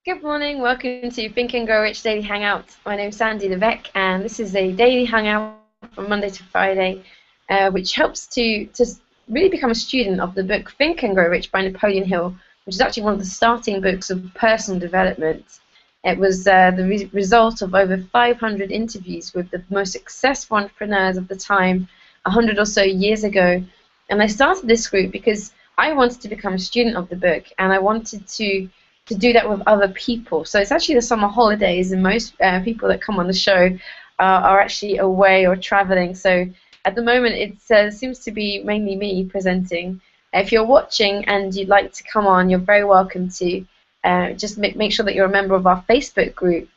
Good morning, welcome to Think and Grow Rich Daily Hangout. My name's Sandy Levesque, and this is a daily hangout from Monday to Friday, which helps to really become a student of the book Think and Grow Rich by Napoleon Hill, which is actually one of the starting books of personal development. It was the result of over 500 interviews with the most successful entrepreneurs of the time, 100 or so years ago. And I started this group because I wanted to become a student of the book, and I wanted to do that with other people. So it's actually the summer holidays, and most people that come on the show are actually away or traveling. So at the moment, it seems to be mainly me presenting. If you're watching and you'd like to come on, you're very welcome to. Just make sure that you're a member of our Facebook group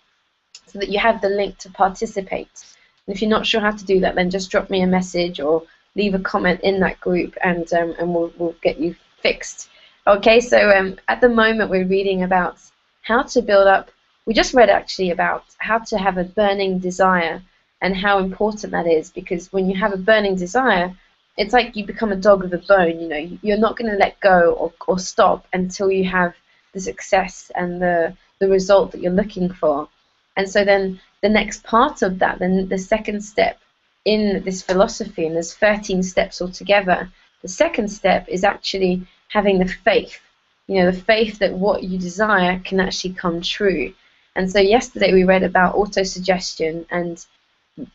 so that you have the link to participate. And if you're not sure how to do that, then just drop me a message or leave a comment in that group, and we'll get you fixed. Okay, so at the moment we're reading about how to build up. We just read actually about how to have a burning desire and how important that is, because when you have a burning desire, it's like you become a dog with a bone. You know, you're not going to let go or stop until you have the success and the result that you're looking for. And so then the next part of that, then the second step in this philosophy, and there's 13 steps altogether, the second step is actually having the faith, the faith that what you desire can actually come true. And so yesterday we read about autosuggestion and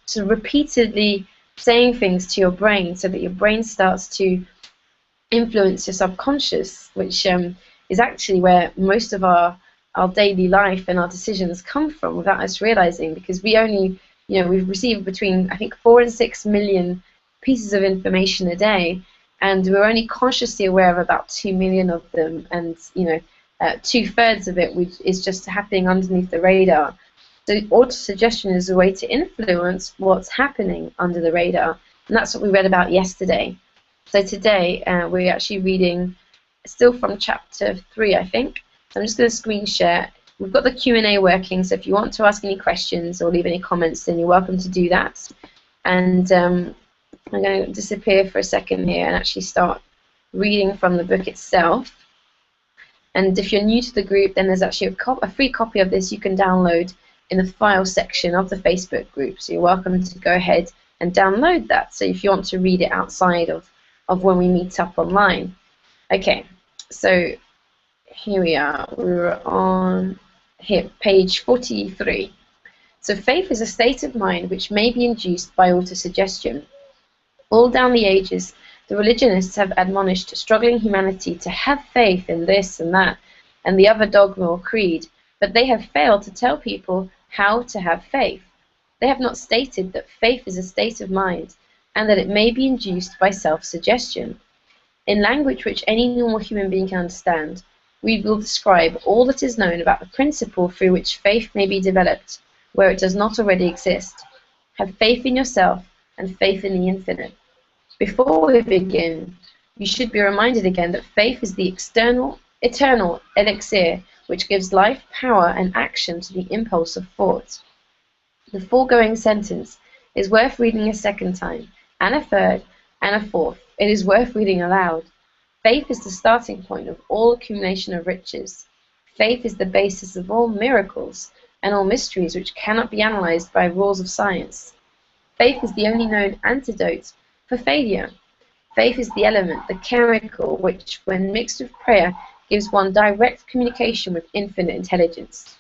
so repeatedly saying things to your brain so that your brain starts to influence your subconscious, which is actually where most of our daily life and our decisions come from without us realizing, because we only, we've received between, I think, 4 and 6 million pieces of information a day, and we're only consciously aware of about 2 million of them, and 2/3 of it is just happening underneath the radar. So autosuggestion is a way to influence what's happening under the radar, and that's what we read about yesterday. So today we're actually reading still from chapter 3, I think. So I'm just going to screen share. We've got the Q&A working, so if you want to ask any questions or leave any comments, then you're welcome to do that. And I'm going to disappear for a second here and actually start reading from the book itself. And if you're new to the group, then there's actually a free copy of this you can download in the file section of the Facebook group. So you're welcome to go ahead and download that, so if you want to read it outside of when we meet up online. Okay, so here we are. We're on here, page 43. So faith is a state of mind which may be induced by autosuggestion. All down the ages, the religionists have admonished struggling humanity to have faith in this and that and the other dogma or creed, but they have failed to tell people how to have faith. They have not stated that faith is a state of mind and that it may be induced by self-suggestion. In language which any normal human being can understand, we will describe all that is known about the principle through which faith may be developed, where it does not already exist. Have faith in yourself and faith in the infinite. Before we begin, you should be reminded again that faith is the eternal elixir which gives life, power, and action to the impulse of thought. The foregoing sentence is worth reading a second time, and a third, and a fourth. It is worth reading aloud. Faith is the starting point of all accumulation of riches. Faith is the basis of all miracles and all mysteries which cannot be analyzed by rules of science. Faith is the only known antidote for failure. Faith is the element, the chemical, which, when mixed with prayer, gives one direct communication with infinite intelligence.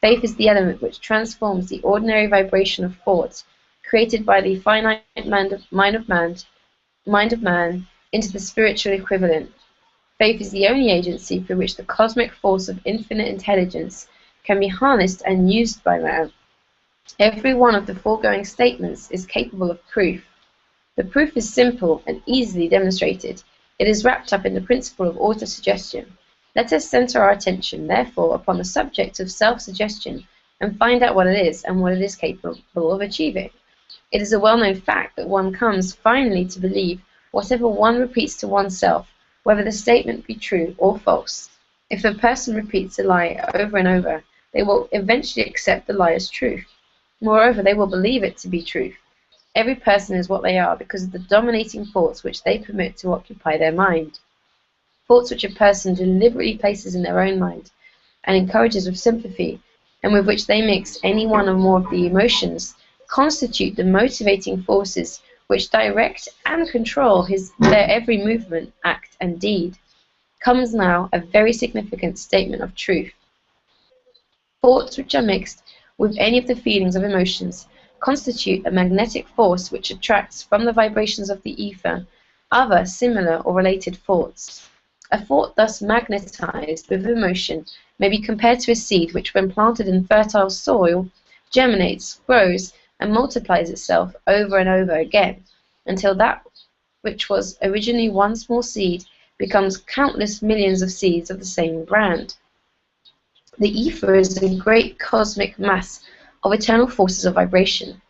Faith is the element which transforms the ordinary vibration of thought, created by the finite mind of man, into the spiritual equivalent. Faith is the only agency through which the cosmic force of infinite intelligence can be harnessed and used by man. Every one of the foregoing statements is capable of proof. The proof is simple and easily demonstrated. It is wrapped up in the principle of autosuggestion. Let us center our attention, therefore, upon the subject of self-suggestion and find out what it is and what it is capable of achieving. It is a well-known fact that one comes finally to believe whatever one repeats to oneself, whether the statement be true or false. If a person repeats a lie over and over, they will eventually accept the lie as truth. Moreover, they will believe it to be truth. Every person is what they are because of the dominating thoughts which they permit to occupy their mind. Thoughts which a person deliberately places in their own mind and encourages with sympathy, and with which they mix any one or more of the emotions, constitute the motivating forces which direct and control their every movement, act, and deed, comes now a very significant statement of truth. Thoughts which are mixed with any of the feelings of emotions constitute a magnetic force which attracts from the vibrations of the ether other similar or related thoughts. A thought thus magnetized with emotion may be compared to a seed which, when planted in fertile soil, germinates, grows, and multiplies itself over and over again, until that which was originally one small seed becomes countless millions of seeds of the same brand. The ether is a great cosmic mass of eternal forces of vibration.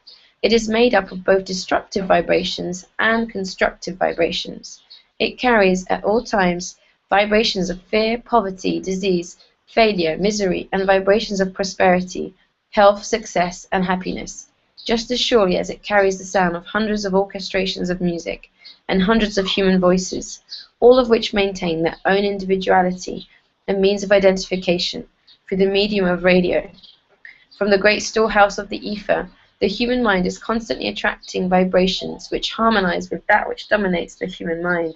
It is made up of both destructive vibrations and constructive vibrations. It carries at all times vibrations of fear, poverty, disease, failure, misery, and vibrations of prosperity, health, success, and happiness, just as surely as it carries the sound of hundreds of orchestrations of music and hundreds of human voices, all of which maintain their own individuality and means of identification through the medium of radio. From the great storehouse of the ether, the human mind is constantly attracting vibrations which harmonize with that which dominates the human mind.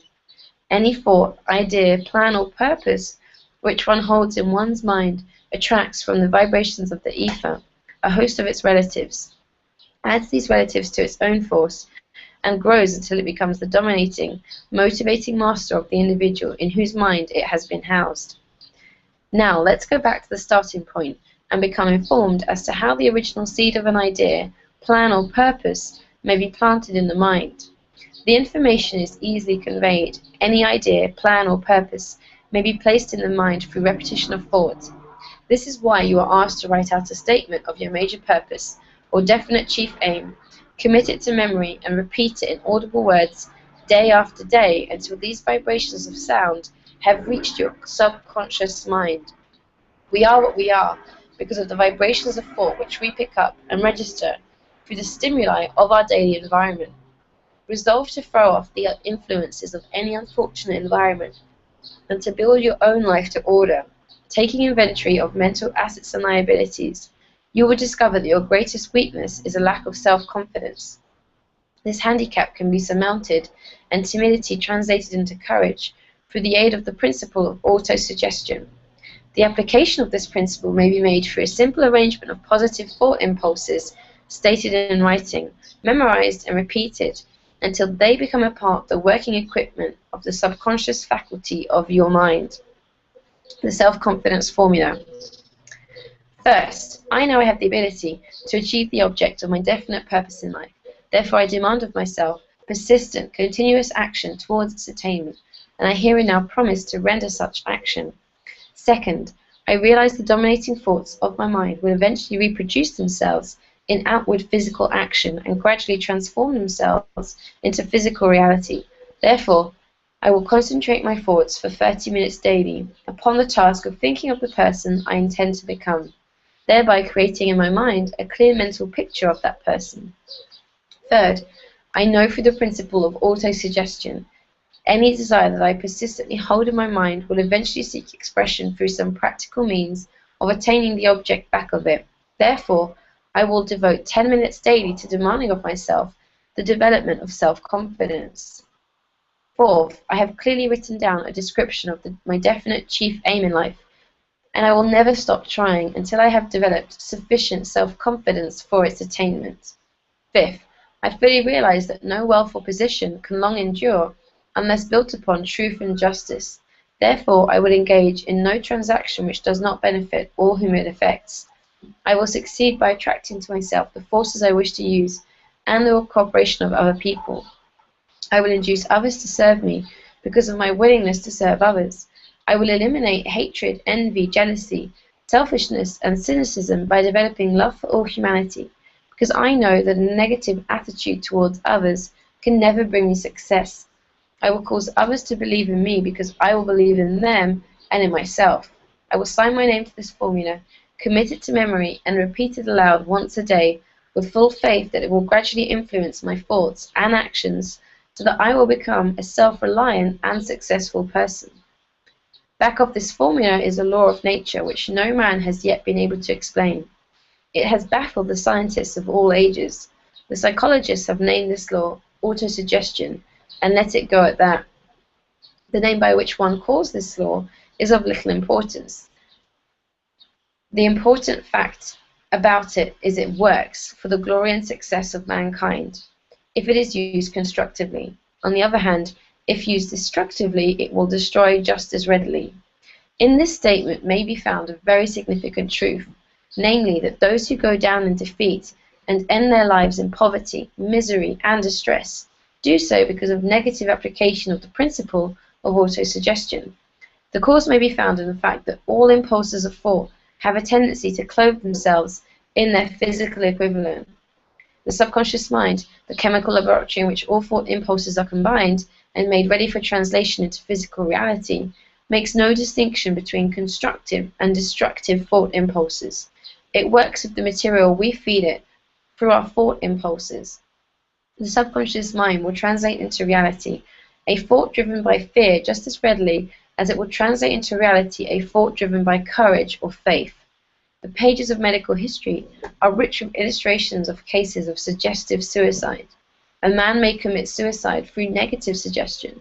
Any thought, idea, plan, or purpose which one holds in one's mind attracts from the vibrations of the ether a host of its relatives, adds these relatives to its own force, and grows until it becomes the dominating, motivating master of the individual in whose mind it has been housed. Now, let's go back to the starting point and become informed as to how the original seed of an idea, plan, or purpose may be planted in the mind. The information is easily conveyed. Any idea, plan, or purpose may be placed in the mind through repetition of thought. This is why you are asked to write out a statement of your major purpose or definite chief aim, commit it to memory, and repeat it in audible words day after day until these vibrations of sound have reached your subconscious mind. We are what we are because of the vibrations of thought which we pick up and register through the stimuli of our daily environment. Resolve to throw off the influences of any unfortunate environment and to build your own life to order, taking inventory of mental assets and liabilities. You will discover that your greatest weakness is a lack of self-confidence. This handicap can be surmounted and timidity translated into courage through the aid of the principle of autosuggestion. The application of this principle may be made through a simple arrangement of positive thought impulses stated in writing, memorized and repeated until they become a part of the working equipment of the subconscious faculty of your mind. The self-confidence formula. First, I know I have the ability to achieve the object of my definite purpose in life. Therefore, I demand of myself persistent, continuous action towards its attainment, and I herein now promise to render such action. Second, I realize the dominating thoughts of my mind will eventually reproduce themselves in outward physical action and gradually transform themselves into physical reality. Therefore, I will concentrate my thoughts for 30 minutes daily upon the task of thinking of the person I intend to become, thereby creating in my mind a clear mental picture of that person. Third, I know through the principle of autosuggestion, any desire that I persistently hold in my mind will eventually seek expression through some practical means of attaining the object back of it. Therefore, I will devote 10 minutes daily to demanding of myself the development of self-confidence. Fourth, I have clearly written down a description of my definite chief aim in life, and I will never stop trying until I have developed sufficient self-confidence for its attainment. Fifth, I fully realize that no wealth or position can long endure unless built upon truth and justice. Therefore, I will engage in no transaction which does not benefit all whom it affects. I will succeed by attracting to myself the forces I wish to use and the cooperation of other people. I will induce others to serve me because of my willingness to serve others. I will eliminate hatred, envy, jealousy, selfishness, and cynicism by developing love for all humanity, because I know that a negative attitude towards others can never bring me success. I will cause others to believe in me because I will believe in them and in myself. I will sign my name to this formula, commit it to memory, and repeat it aloud once a day with full faith that it will gradually influence my thoughts and actions so that I will become a self-reliant and successful person. Back of this formula is a law of nature which no man has yet been able to explain. It has baffled the scientists of all ages. The psychologists have named this law autosuggestion and let it go at that. The name by which one calls this law is of little importance. The important fact about it is it works for the glory and success of mankind, if it is used constructively. On the other hand, if used destructively, it will destroy just as readily. In this statement may be found a very significant truth, namely that those who go down in defeat and end their lives in poverty, misery, and distress do so because of negative application of the principle of autosuggestion. The cause may be found in the fact that all impulses of thought have a tendency to clothe themselves in their physical equivalent. The subconscious mind, the chemical laboratory in which all thought impulses are combined and made ready for translation into physical reality, makes no distinction between constructive and destructive thought impulses. It works with the material we feed it through our thought impulses. The subconscious mind will translate into reality a thought driven by fear just as readily as it will translate into reality a thought driven by courage or faith. The pages of medical history are rich with illustrations of cases of suggestive suicide. A man may commit suicide through negative suggestion,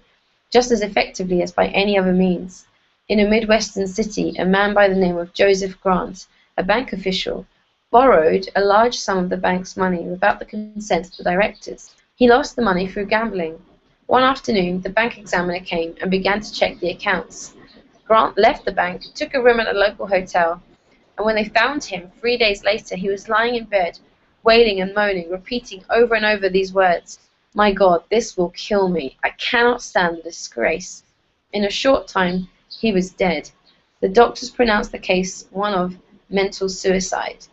just as effectively as by any other means. In a Midwestern city, a man by the name of Joseph Grant, a bank official, borrowed a large sum of the bank's money without the consent of the directors. He lost the money through gambling. One afternoon, the bank examiner came and began to check the accounts. Grant left the bank, took a room at a local hotel, and when they found him 3 days later, he was lying in bed, wailing and moaning, repeating over and over these words, "My God, this will kill me. I cannot stand the disgrace." In a short time, he was dead. The doctors pronounced the case one of mental suicide.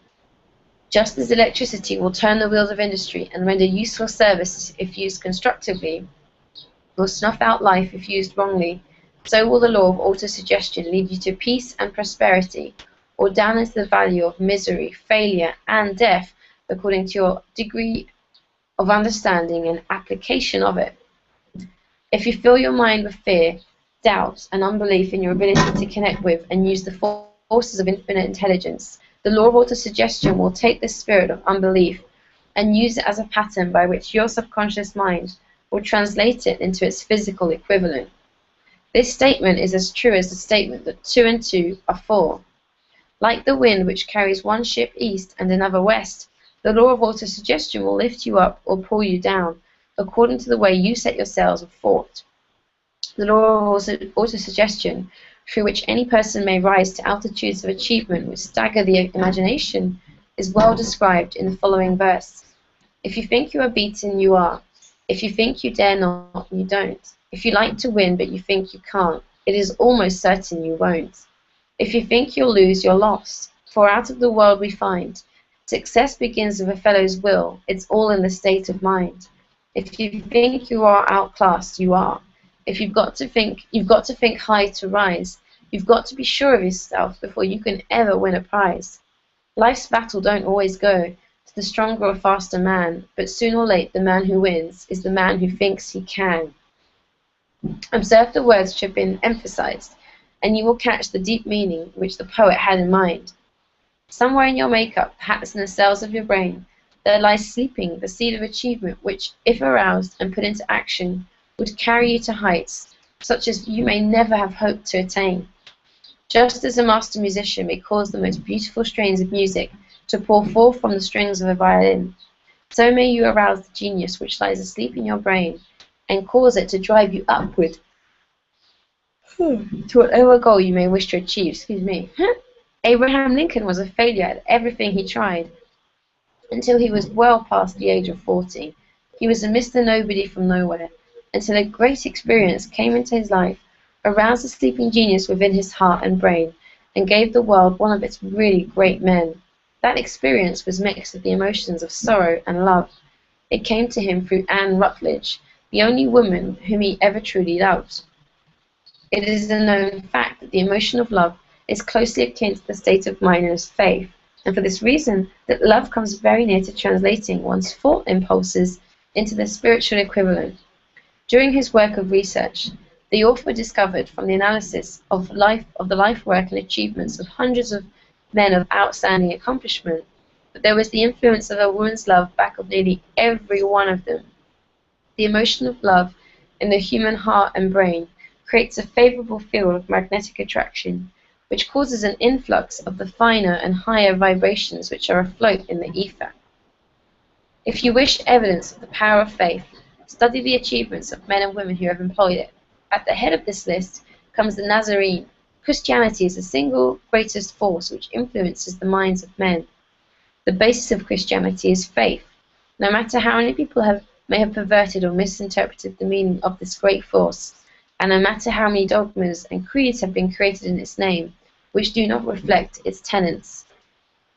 Just as electricity will turn the wheels of industry and render useful service if used constructively, will snuff out life if used wrongly, so will the law of autosuggestion lead you to peace and prosperity, or down into the valley of misery, failure, and death, according to your degree of understanding and application of it. If you fill your mind with fear, doubt, and unbelief in your ability to connect with and use the forces of infinite intelligence, the law of autosuggestion will take this spirit of unbelief and use it as a pattern by which your subconscious mind will translate it into its physical equivalent. This statement is as true as the statement that 2 and 2 are 4. Like the wind which carries one ship east and another west, the law of autosuggestion will lift you up or pull you down, according to the way you set your sails of thought. The law of autosuggestion, through which any person may rise to altitudes of achievement which stagger the imagination, is well described in the following verse. If you think you are beaten, you are. If you think you dare not, you don't. If you like to win but you think you can't, it is almost certain you won't. If you think you'll lose, you're lost. For out of the world we find, success begins with a fellow's will. It's all in the state of mind. If you think you are outclassed, you are. If you've got to think high to rise. You've got to be sure of yourself before you can ever win a prize. Life's battle don't always go to the stronger or faster man, but sooner or later the man who wins is the man who thinks he can. Observe the words which have been emphasized, and you will catch the deep meaning which the poet had in mind. Somewhere in your makeup, perhaps in the cells of your brain, there lies sleeping the seed of achievement which, if aroused and put into action, would carry you to heights such as you may never have hoped to attain. Just as a master musician may cause the most beautiful strains of music to pour forth from the strings of a violin, so may you arouse the genius which lies asleep in your brain and cause it to drive you upward to whatever goal you may wish to achieve. Abraham Lincoln was a failure at everything he tried until he was well past the age of 40. He was a Mr. Nobody from nowhere until a great experience came into his life, aroused the sleeping genius within his heart and brain, and gave the world one of its really great men. That experience was mixed with the emotions of sorrow and love. It came to him through Anne Rutledge, the only woman whom he ever truly loved. It is a known fact that the emotion of love is closely akin to the state of mind known as faith, and for this reason that love comes very near to translating one's thought impulses into their spiritual equivalent. During his work of research, The author discovered from the analysis of the life work and achievements of hundreds of men of outstanding accomplishment that there was the influence of a woman's love back of nearly every one of them. The emotion of love in the human heart and brain creates a favorable field of magnetic attraction, which causes an influx of the finer and higher vibrations which are afloat in the ether. If you wish evidence of the power of faith, study the achievements of men and women who have employed it. At the head of this list comes the Nazarene. Christianity is the single greatest force which influences the minds of men. The basis of Christianity is faith. No matter how many people may have perverted or misinterpreted the meaning of this great force, and no matter how many dogmas and creeds have been created in its name, which do not reflect its tenets,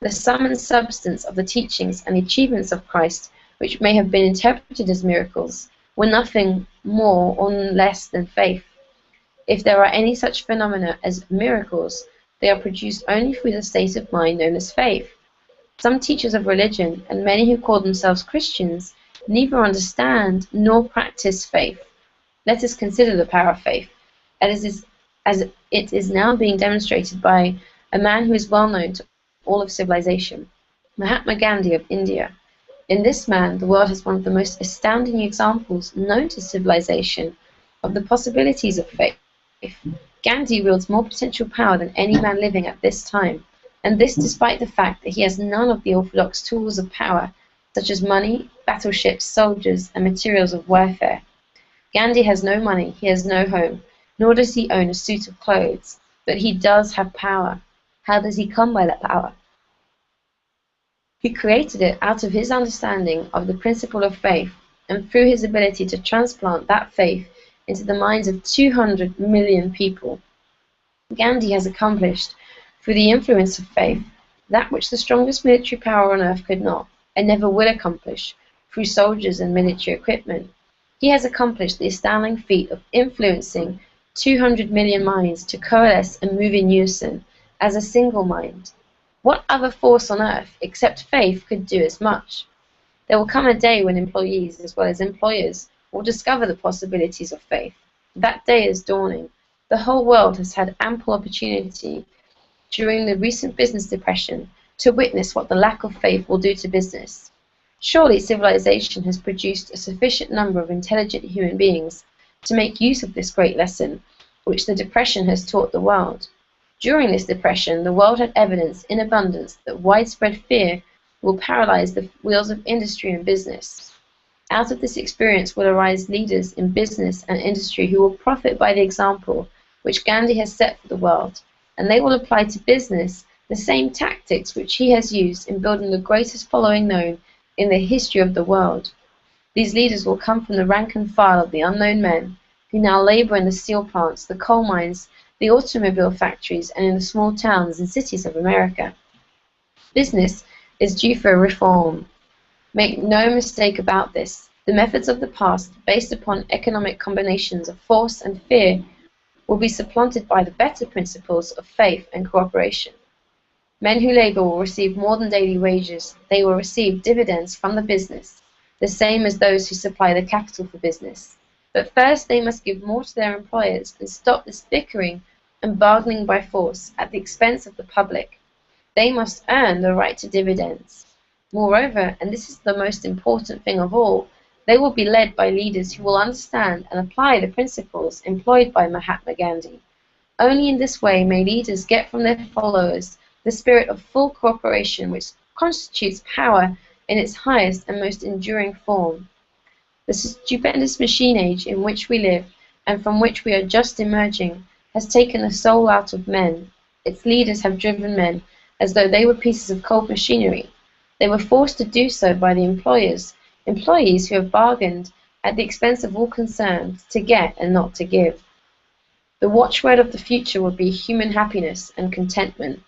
the sum and substance of the teachings and the achievements of Christ, which may have been interpreted as miracles, were nothing more or less than faith. If there are any such phenomena as miracles, they are produced only through the state of mind known as faith. Some teachers of religion, and many who call themselves Christians, neither understand nor practice faith. Let us consider the power of faith, as it is now being demonstrated by a man who is well known to all of civilization, Mahatma Gandhi of India. In this man, the world has one of the most astounding examples known to civilization of the possibilities of faith. Gandhi wields more potential power than any man living at this time, and this despite the fact that he has none of the orthodox tools of power, such as money, battleships, soldiers, and materials of warfare. Gandhi has no money, he has no home, nor does he own a suit of clothes, but he does have power. How does he come by that power? He created it out of his understanding of the principle of faith, and through his ability to transplant that faith into the minds of 200 million people. Gandhi has accomplished, through the influence of faith, that which the strongest military power on earth could not, and never will accomplish, through soldiers and military equipment. He has accomplished the astounding feat of influencing 200 million minds to coalesce and move in unison, as a single mind. What other force on earth, except faith, could do as much? There will come a day when employees, as well as employers, will discover the possibilities of faith. That day is dawning. The whole world has had ample opportunity during the recent business depression to witness what the lack of faith will do to business. Surely civilization has produced a sufficient number of intelligent human beings to make use of this great lesson, which the depression has taught the world. During this depression, the world had evidence in abundance that widespread fear will paralyze the wheels of industry and business. Out of this experience will arise leaders in business and industry who will profit by the example which Gandhi has set for the world, and they will apply to business the same tactics which he has used in building the greatest following known in the history of the world. These leaders will come from the rank and file of the unknown men who now labor in the steel plants, the coal mines, the automobile factories, and in the small towns and cities of America. Business is due for a reform. Make no mistake about this. The methods of the past, based upon economic combinations of force and fear, will be supplanted by the better principles of faith and cooperation. Men who labor will receive more than daily wages. They will receive dividends from the business, the same as those who supply the capital for business. But first they must give more to their employers and stop this bickering and bargaining by force at the expense of the public. They must earn the right to dividends. Moreover, and this is the most important thing of all, they will be led by leaders who will understand and apply the principles employed by Mahatma Gandhi. Only in this way may leaders get from their followers the spirit of full cooperation which constitutes power in its highest and most enduring form. The stupendous machine age in which we live, and from which we are just emerging, has taken the soul out of men. Its leaders have driven men as though they were pieces of cold machinery. They were forced to do so by the employees who have bargained at the expense of all concerned to get and not to give. The watchword of the future will be human happiness and contentment.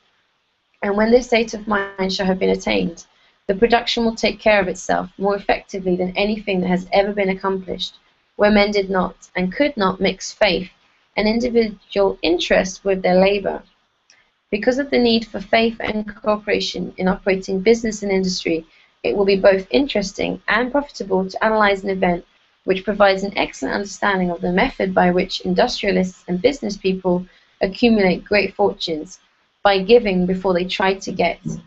And when this state of mind shall have been attained, the production will take care of itself more effectively than anything that has ever been accomplished, where men did not and could not mix faith and individual interest with their labor. Because of the need for faith and cooperation in operating business and industry, it will be both interesting and profitable to analyze an event which provides an excellent understanding of the method by which industrialists and business people accumulate great fortunes by giving before they try to get. I'm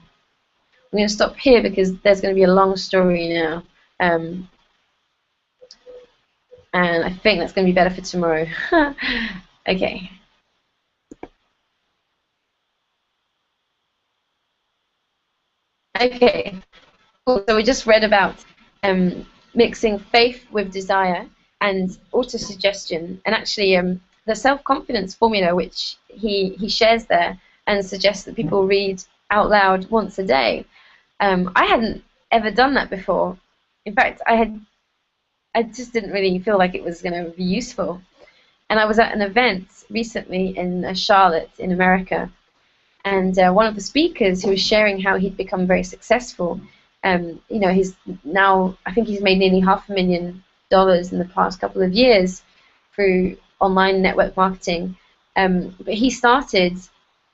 going to stop here because there's going to be a long story now. And I think that's going to be better for tomorrow. Okay. Okay. Cool. So we just read about mixing faith with desire and autosuggestion, and actually the self-confidence formula, which he shares there and suggests that people read out loud once a day. I hadn't ever done that before. In fact, I just didn't really feel like it was going to be useful. And I was at an event recently in Charlotte in America, and one of the speakers who was sharing how he'd become very successful. He's now, I think he's made nearly $500,000 in the past couple of years through online network marketing. But he started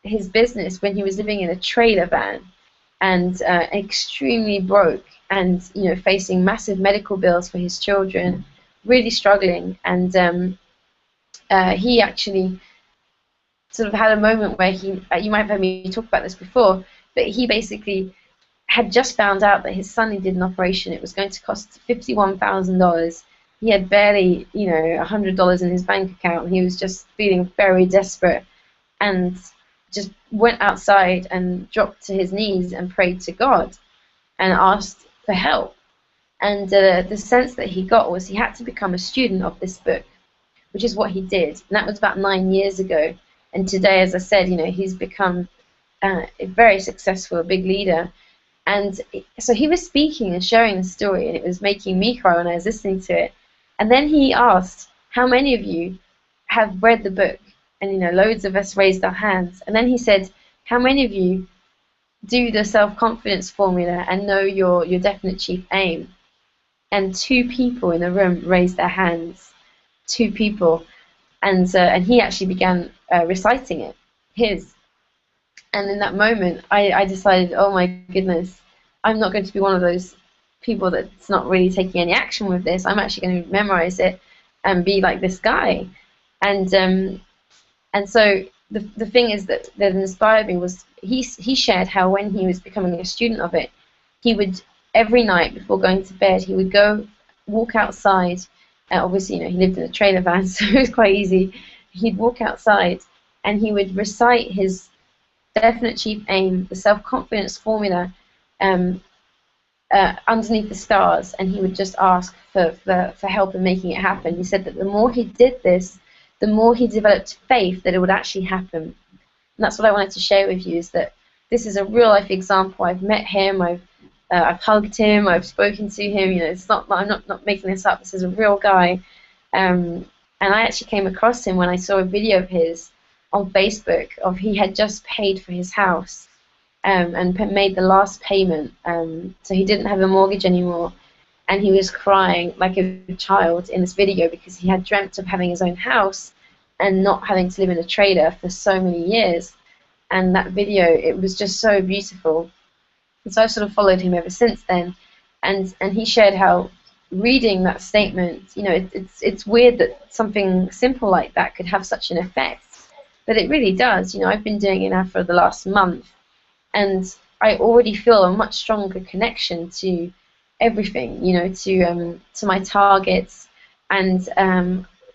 his business when he was living in a trailer van and extremely broke, and facing massive medical bills for his children, really struggling. And he actually sort of had a moment where you might have heard me talk about this before, but he basically had just found out that his son needed an operation. It was going to cost $51,000. He had barely, $100 in his bank account. He was just feeling very desperate, and just went outside and dropped to his knees and prayed to God and asked for help. And the sense that he got was he had to become a student of this book, which is what he did. And that was about 9 years ago. And today, as I said, he's become a very successful, big leader. And so he was speaking and sharing the story, and it was making me cry when I was listening to it. And then he asked, how many of you have read the book? And loads of us raised our hands. And then he said, how many of you do the self-confidence formula and know your definite chief aim? And 2 people in the room raised their hands. 2 people. And he actually began reciting it, his. And in that moment, I decided, oh my goodness, I'm not going to be one of those people that's not really taking any action with this. I'm actually going to memorize it and be like this guy. And so the thing is that inspired me was he shared how when he was becoming a student of it, he would every night before going to bed, he would go walk outside. Obviously, he lived in a trailer van, so it was quite easy. He'd walk outside and he would recite his definite chief aim, the self-confidence formula, underneath the stars, and he would just ask for help in making it happen. He said that the more he did this, the more he developed faith that it would actually happen. And that's what I wanted to share with you, is that this is a real-life example. I've met him, I've hugged him, I've spoken to him. It's not, I'm not making this up. This is a real guy. And I actually came across him when I saw a video of his on Facebook of he had just paid for his house and made the last payment. So he didn't have a mortgage anymore. And he was crying like a child in this video because he had dreamt of having his own house and not having to live in a trailer for so many years. And that video, it was just so beautiful. And so I've sort of followed him ever since then. And he shared how reading that statement, it's weird that something simple like that could have such an effect. But it really does. I've been doing it now for the last month, and I already feel a much stronger connection to everything, to my targets. And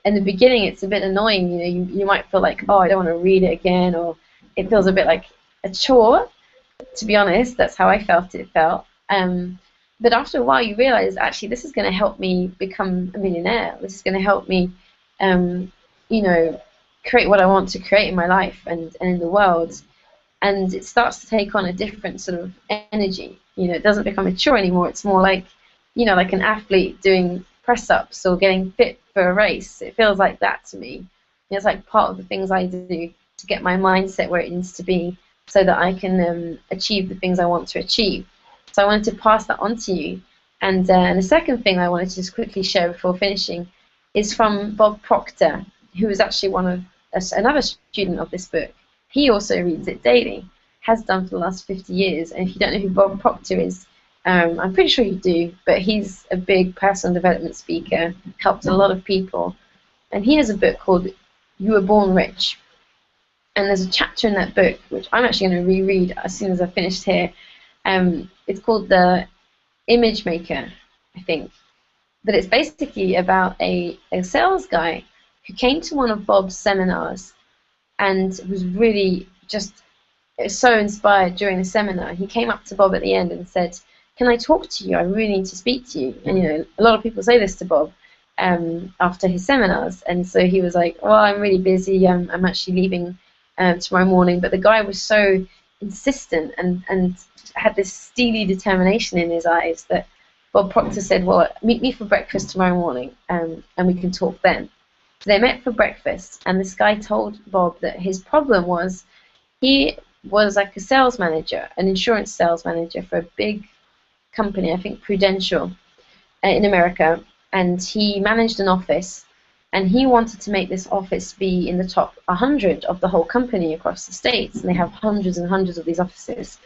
in the beginning, it's a bit annoying. You might feel like, oh, I don't want to read it again, or it feels a bit like a chore. To be honest, that's how I felt it felt. But after a while, you realize, actually, this is going to help me become a millionaire. This is going to help me, create what I want to create in my life and in the world. And it starts to take on a different sort of energy. It doesn't become a chore anymore. It's more like, like an athlete doing press-ups or getting fit for a race. It feels like that to me. It's like part of the things I do to get my mindset where it needs to be so that I can achieve the things I want to achieve. So I wanted to pass that on to you. And the second thing I wanted to just quickly share before finishing is from Bob Proctor, who is actually another student of this book. He also reads it daily, has done for the last 50 years. And if you don't know who Bob Proctor is, I'm pretty sure you do, but he's a big personal development speaker, helped a lot of people. And he has a book called You Were Born Rich. And there's a chapter in that book, which I'm actually going to reread as soon as I've finished here. It's called The Image Maker, I think. But it's basically about a sales guy who came to one of Bob's seminars and was really just so inspired during the seminar. He came up to Bob at the end and said, "Can I talk to you? I really need to speak to you." And a lot of people say this to Bob after his seminars. And so he was like, "Well, I'm really busy. I'm actually leaving tomorrow morning." But the guy was so insistent and had this steely determination in his eyes that Bob Proctor said, "Well, meet me for breakfast tomorrow morning, and we can talk then." So they met for breakfast, and this guy told Bob that his problem was he was like a sales manager, an insurance sales manager for a big company, I think Prudential, in America, and he managed an office, and he wanted to make this office be in the top 100 of the whole company across the states, and they have hundreds and hundreds of these offices.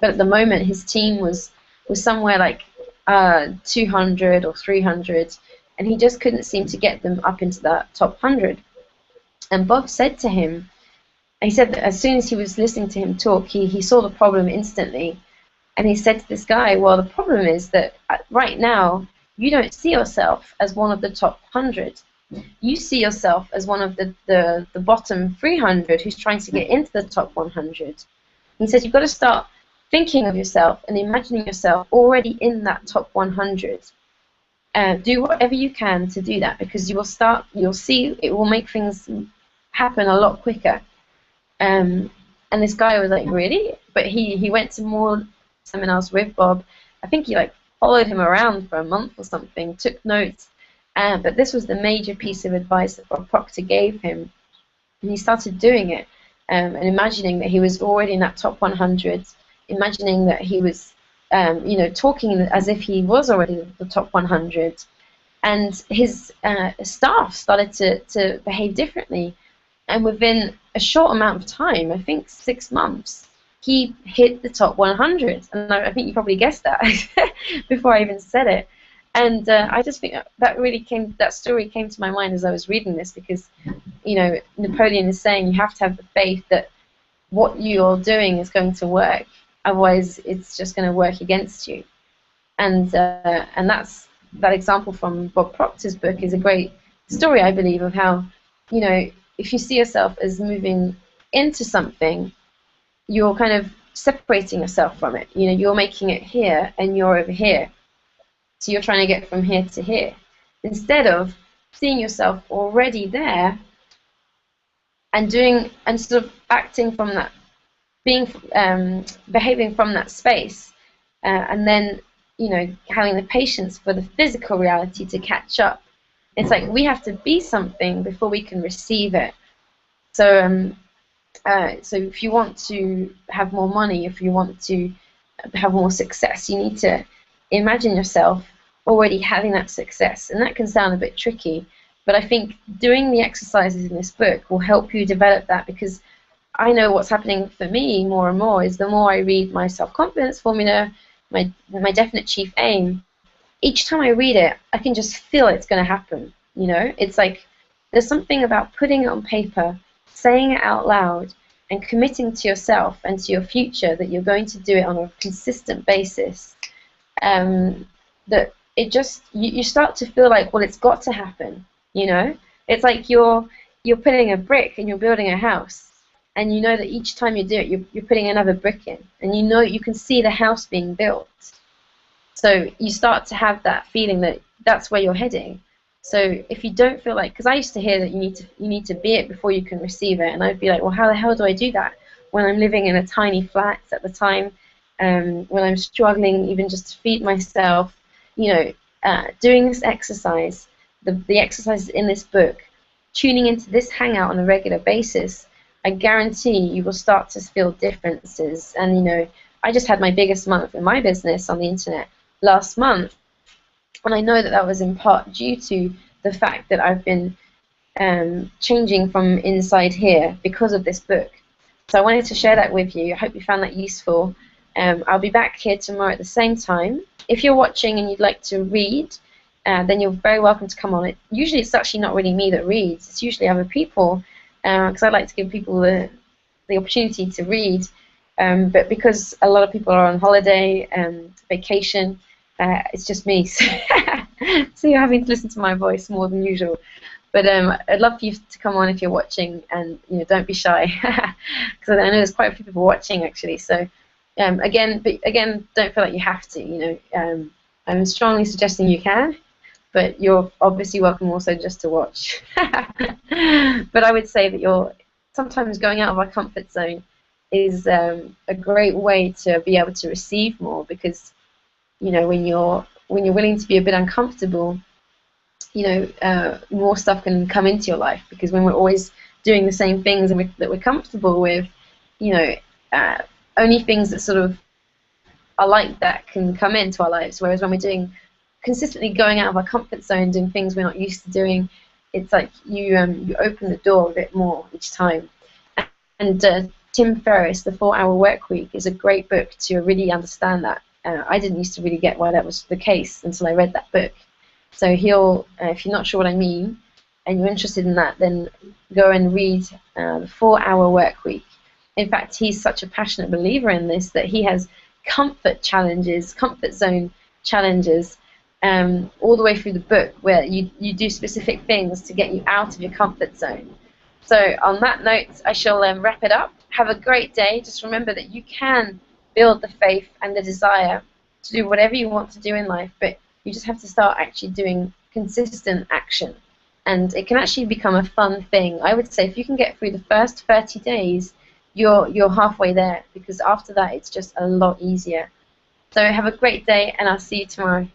But at the moment, his team was somewhere like 200 or 300, and he just couldn't seem to get them up into that top 100. And Bob said to him, he said that as soon as he was listening to him talk, he saw the problem instantly. And he said to this guy, "Well, the problem is that right now, you don't see yourself as one of the top 100. You see yourself as one of the bottom 300 who's trying to get into the top 100. He says you've got to start thinking of yourself and imagining yourself already in that top 100. Do whatever you can to do that, because you'll see it will make things happen a lot quicker." And this guy was like, "Really?" But he went to more seminars with Bob. I think he like followed him around for a month or something, took notes. But this was the major piece of advice that Bob Proctor gave him. And he started doing it and imagining that he was already in that top 100, imagining that he was, talking as if he was already the top 100. And his staff started to behave differently. And within a short amount of time, I think 6 months, he hit the top 100. And I think you probably guessed that before I even said it. And I just think that story came to my mind as I was reading this, because, Napoleon is saying you have to have the faith that what you're doing is going to work. Otherwise, it's just going to work against you. And that example from Bob Proctor's book is a great story, I believe, of how, if you see yourself as moving into something, you're kind of separating yourself from it. You're making it here and you're over here. So you're trying to get from here to here. Instead of seeing yourself already there and sort of acting from that, behaving from that space, and then, having the patience for the physical reality to catch up. It's like we have to be something before we can receive it. So if you want to have more money, if you want to have more success, you need to imagine yourself already having that success. And that can sound a bit tricky, but I think doing the exercises in this book will help you develop that, because I know what's happening for me more and more is the more I read my self-confidence formula, my definite chief aim, each time I read it, I can just feel it's going to happen. It's like there's something about putting it on paper, saying it out loud, and committing to yourself and to your future that you're going to do it on a consistent basis. That it just you start to feel like, well, it's got to happen. It's like you're putting a brick and you're building a house, and you know that each time you do it, you're putting another brick in, and you can see the house being built. So you start to have that feeling that that's where you're heading. So if you don't feel like, because I used to hear that you need to be it before you can receive it, and I'd be like, well, how the hell do I do that when I'm living in a tiny flat at the time, when I'm struggling even just to feed myself? Doing this exercise, the exercises in this book, tuning into this Hangout on a regular basis, I guarantee you will start to feel differences. And I just had my biggest month in my business on the internet last month, and I know that was in part due to the fact that I've been changing from inside here because of this book. So I wanted to share that with you. I hope you found that useful. I'll be back here tomorrow at the same time. If you're watching and you'd like to read, then you're very welcome to come on. Usually it's actually not really me that reads. It's usually other people, because I like to give people the opportunity to read. But because a lot of people are on holiday and vacation, it's just me. So you're having to listen to my voice more than usual. But I'd love for you to come on if you're watching, and don't be shy, because I know there's quite a few people watching actually. So again, don't feel like you have to. I'm strongly suggesting you can, but you're obviously welcome also just to watch. But I would say that sometimes going out of our comfort zone is a great way to be able to receive more, because when you're willing to be a bit uncomfortable, more stuff can come into your life, because when we're always doing the same things that we're comfortable with, only things that sort of are like that can come into our lives. Whereas when we're consistently going out of our comfort zone, doing things we're not used to doing, it's like you open the door a bit more each time. And Tim Ferriss, The 4-Hour Workweek, is a great book to really understand that. I didn't used to really get why that was the case until I read that book. So if you're not sure what I mean and you're interested in that, then go and read The 4-Hour Workweek. In fact, he's such a passionate believer in this that he has comfort zone challenges, all the way through the book, where you do specific things to get you out of your comfort zone. So on that note, I shall wrap it up. Have a great day. Just remember that you can build the faith and the desire to do whatever you want to do in life, but you just have to start actually doing consistent action. And it can actually become a fun thing. I would say if you can get through the first 30 days, you're halfway there, because after that it's just a lot easier. So have a great day, and I'll see you tomorrow.